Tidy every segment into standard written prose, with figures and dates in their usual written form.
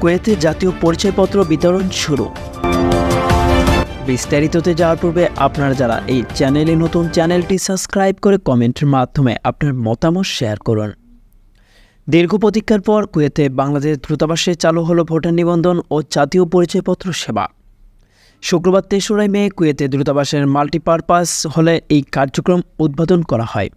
কুয়েতে জাতীয় পরিচয়পত্র বিতরণ শুরু। বিস্তারিততে যাওয়ার পূর্বে আপনারা যারা এই চ্যানেলে নতুন, চ্যানেলটি সাবস্ক্রাইব করে কমেন্টের মাধ্যমে আপনার মতামত শেয়ার করুন। দীর্ঘ প্রতীক্ষার পর কুয়েতে বাংলাদেশ দূতাবাসে চালু হলো ভোটার নিবন্ধন ও জাতীয় পরিচয়পত্র সেবা। শুক্রবার ৩রা মে কুয়েতে দূতাবাসের মাল্টিপারপাস হলে এই কার্যক্রম উদ্বোধন করা হয়।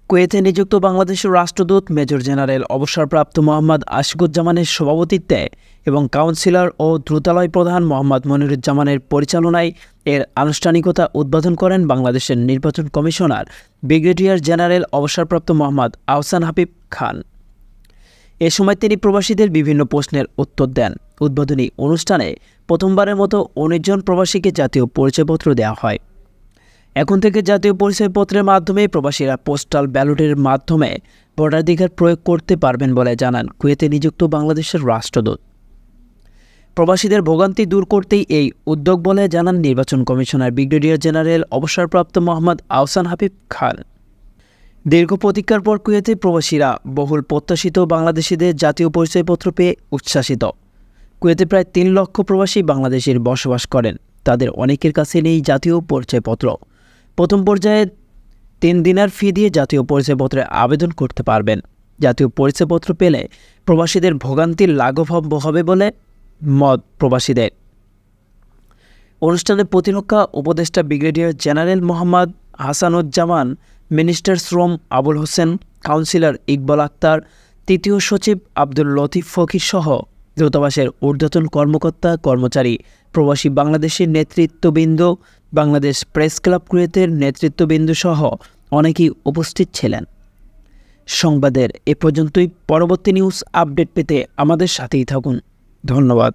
কুয়েতে নিযুক্ত বাংলাদেশের রাষ্ট্রদূত মেজর জেনারেল অবসরপ্রাপ্ত মোহাম্মদ আশিকুজ্জামানের সভাপতিত্বে এবং কাউন্সিলর ও দ্রুতালয় প্রধান মোহাম্মদ মনিরুজ্জামানের পরিচালনায় এর আনুষ্ঠানিকতা উদ্বোধন করেন বাংলাদেশের নির্বাচন কমিশনার ব্রিগেডিয়ার জেনারেল অবসরপ্রাপ্ত মোহাম্মদ আহসান হাবিব খান। এ সময় তিনি প্রবাসীদের বিভিন্ন প্রশ্নের উত্তর দেন। উদ্বোধনী অনুষ্ঠানে প্রথমবারের মতো ১৯ জন প্রবাসীকে জাতীয় পরিচয়পত্র দেওয়া হয়। এখন থেকে জাতীয় পরিচয়পত্রের মাধ্যমে প্রবাসীরা পোস্টাল ব্যালটের মাধ্যমে ভোটাধিকার প্রয়োগ করতে পারবেন বলে জানান কুয়েতে নিযুক্ত বাংলাদেশের রাষ্ট্রদূত। প্রবাসীদের ভোগান্তি দূর করতেই এই উদ্যোগ বলে জানান নির্বাচন কমিশনার ব্রিগেডিয়ার জেনারেল অবসরপ্রাপ্ত মোহাম্মদ আহসান হাবিব খান। দীর্ঘ প্রতীক্ষার পর কুয়েতে প্রবাসীরা বহুল প্রত্যাশিত বাংলাদেশিদের জাতীয় পরিচয়পত্র পেয়ে উচ্ছ্বাসিত। কুয়েতে প্রায় ৩ লক্ষ প্রবাসী বাংলাদেশির বসবাস করেন। তাদের অনেকের কাছে নেই জাতীয় পরিচয়পত্র। প্রথম পর্যায়ে ৩ দিনার ফি দিয়ে জাতীয় পরিচয়পত্রে আবেদন করতে পারবেন। জাতীয় পরিচয়পত্র পেলে প্রবাসীদের ভোগান্তির লাঘব হবে বলে মত প্রবাসীদের। অনুষ্ঠানে প্রতিরক্ষা উপদেষ্টা brigadier general Mohammad Hasanuzzaman, minister শ্রম আবুল হোসেন, কাউন্সিলর ইকবাল আক্তার, তৃতীয় সচিব আব্দুল লতিফ ফকির সহ দূতাবাসের ঊর্ধ্বতন কর্মকর্তা কর্মচারী, প্রবাসী বাংলাদেশের নেতৃত্ববৃন্দ, বাংলাদেশ প্রেস ক্লাব কুয়েতের নেতৃত্ববৃন্দ সহ অনেকেই উপস্থিত ছিলেন। সংবাদের এ পর্যন্তই। পরবর্তী নিউজ আপডেট পেতে আমাদের সাথেই থাকুন। ধন্যবাদ।